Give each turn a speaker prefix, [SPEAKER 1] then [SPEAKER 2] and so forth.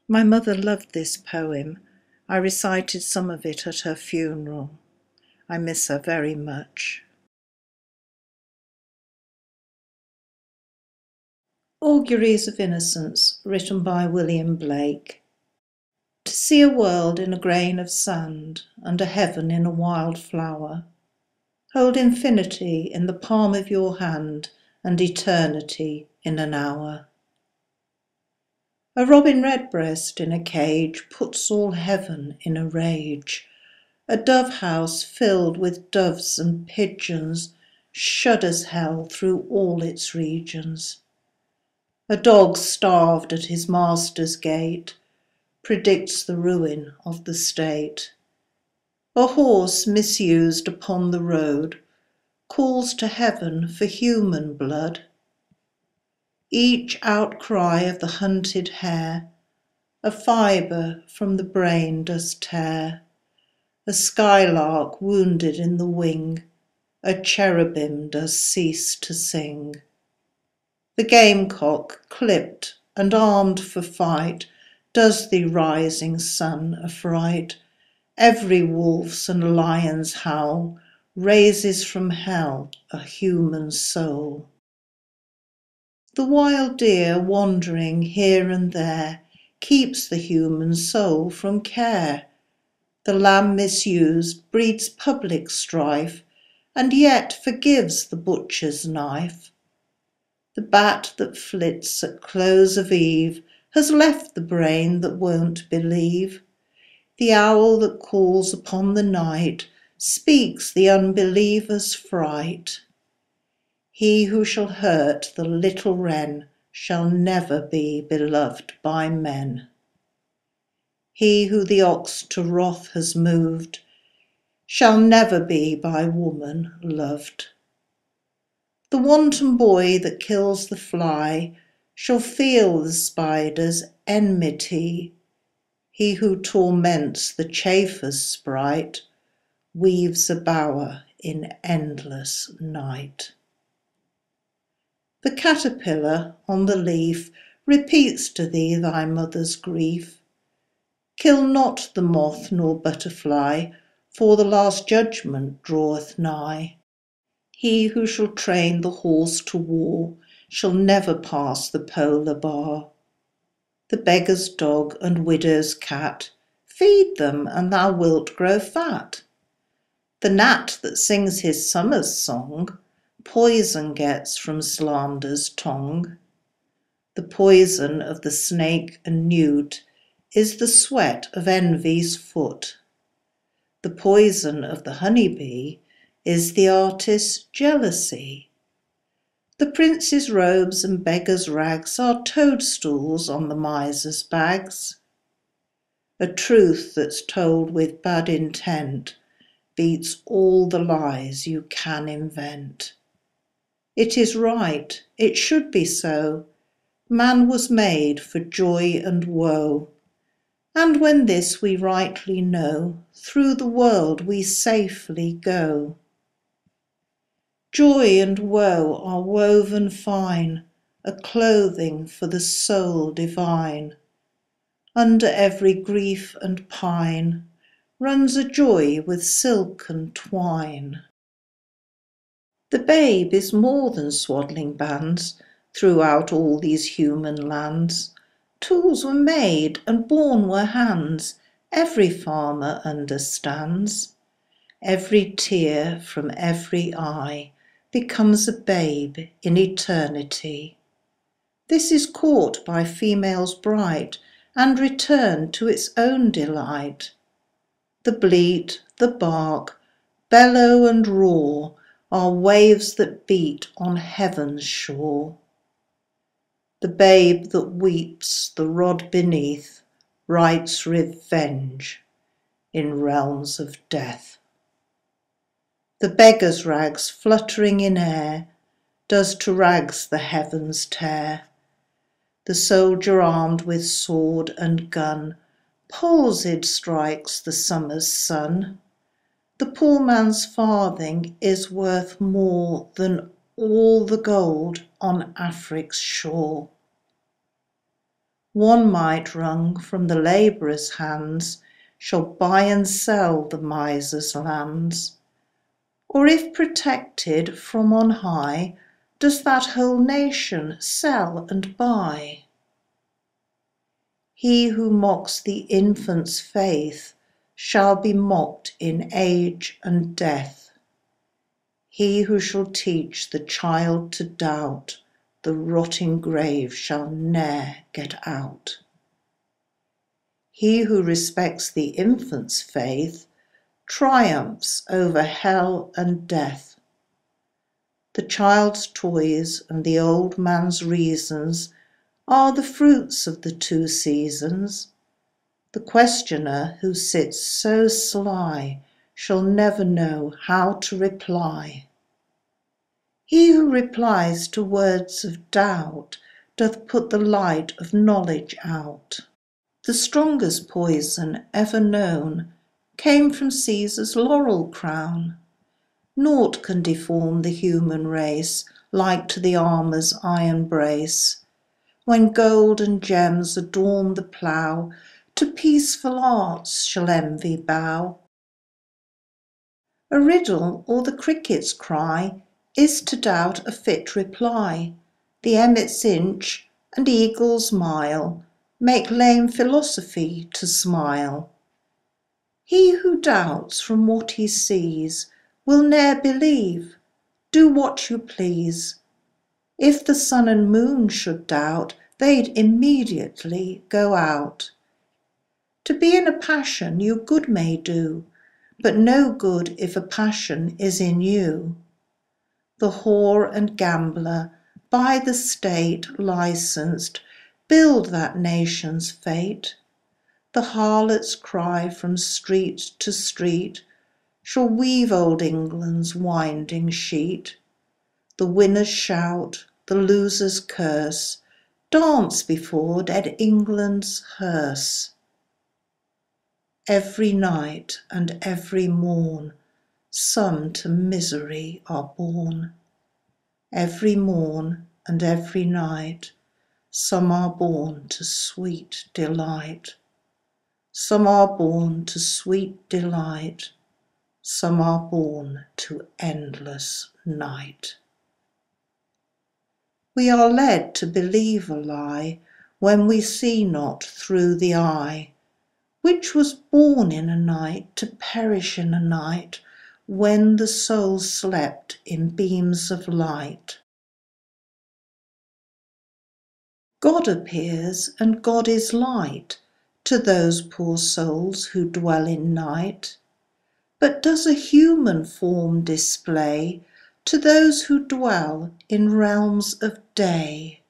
[SPEAKER 1] My mother loved this poem. I recited some of it at her funeral. I miss her very much. Auguries of Innocence, written by William Blake. To see a world in a grain of sand, and a heaven in a wild flower. Hold infinity in the palm of your hand, and eternity in an hour. A robin redbreast in a cage puts all heaven in a rage. A dove house filled with doves and pigeons shudders hell through all its regions. A dog starved at his master's gate predicts the ruin of the state. A horse misused upon the road calls to heaven for human blood. Each outcry of the hunted hare a fibre from the brain does tear. A skylark wounded in the wing a cherubim does cease to sing. The gamecock clipped and armed for fight does the rising sun affright. Every wolf's and lion's howl raises from hell a human soul. The wild deer wandering here and there keeps the human soul from care. The lamb misused breeds public strife and yet forgives the butcher's knife. The bat that flits at close of eve has left the brain that won't believe. The owl that calls upon the night speaks the unbeliever's fright. He who shall hurt the little wren shall never be beloved by men. He who the ox to wrath has moved shall never be by woman loved. The wanton boy that kills the fly shall feel the spider's enmity. He who torments the chafer's sprite weaves a bower in endless night. The caterpillar on the leaf repeats to thee thy mother's grief. Kill not the moth nor butterfly, for the last judgment draweth nigh. He who shall train the horse to war shall never pass the polar bar. The beggar's dog and widow's cat, feed them and thou wilt grow fat. The gnat that sings his summer's song poison gets from slander's tongue. The poison of the snake and newt is the sweat of envy's foot. The poison of the honey-bee is the artist's jealousy. The prince's robes and beggar's rags are toadstools on the miser's bags. A truth that's told with bad intent beats all the lies you can invent. It is right, it should be so. Man was made for joy and woe. And when this we rightly know, through the world we safely go. Joy and woe are woven fine, a clothing for the soul divine. Under every grief and pine runs a joy with silken twine. The babe is more than swaddling bands throughout all these human lands. Tools were made and born were hands, every farmer understands. Every tear from every eye becomes a babe in eternity. This is caught by females bright and returned to its own delight. The bleat, the bark, bellow and roar are waves that beat on heaven's shore. The babe that weeps the rod beneath writes revenge in realms of death. The beggar's rags fluttering in air does to rags the heavens tear. The soldier armed with sword and gun palsied strikes the summer's sun. The poor man's farthing is worth more than all the gold on Afric's shore. One mite wrung from the labourer's hands shall buy and sell the miser's lands. Or if protected from on high, does that whole nation sell and buy? He who mocks the infant's faith shall be mocked in age and death. He who shall teach the child to doubt, the rotting grave shall ne'er get out. He who respects the infant's faith triumphs over hell and death. The child's toys and the old man's reasons are the fruits of the two seasons. The questioner who sits so sly shall never know how to reply. He who replies to words of doubt doth put the light of knowledge out. The strongest poison ever known came from Caesar's laurel crown. Naught can deform the human race like to the armour's iron brace. When gold and gems adorn the plough, to peaceful arts shall envy bow. A riddle or the cricket's cry is to doubt a fit reply. The emmet's inch and eagle's mile make lame philosophy to smile. He who doubts from what he sees will ne'er believe, do what you please. If the sun and moon should doubt, they'd immediately go out. To be in a passion you good may do, but no good if a passion is in you. The whore and gambler, by the state licensed, build that nation's fate. The harlot's cry from street to street shall weave old England's winding sheet. The winner's shout, the loser's curse, dance before dead England's hearse. Every night and every morn some to misery are born. Every morn and every night some are born to sweet delight. Some are born to sweet delight, some are born to endless night. We are led to believe a lie when we see not through the eye, which was born in a night to perish in a night, when the soul slept in beams of light. God appears, and God is light to those poor souls who dwell in night. But does a human form display to those who dwell in realms of day?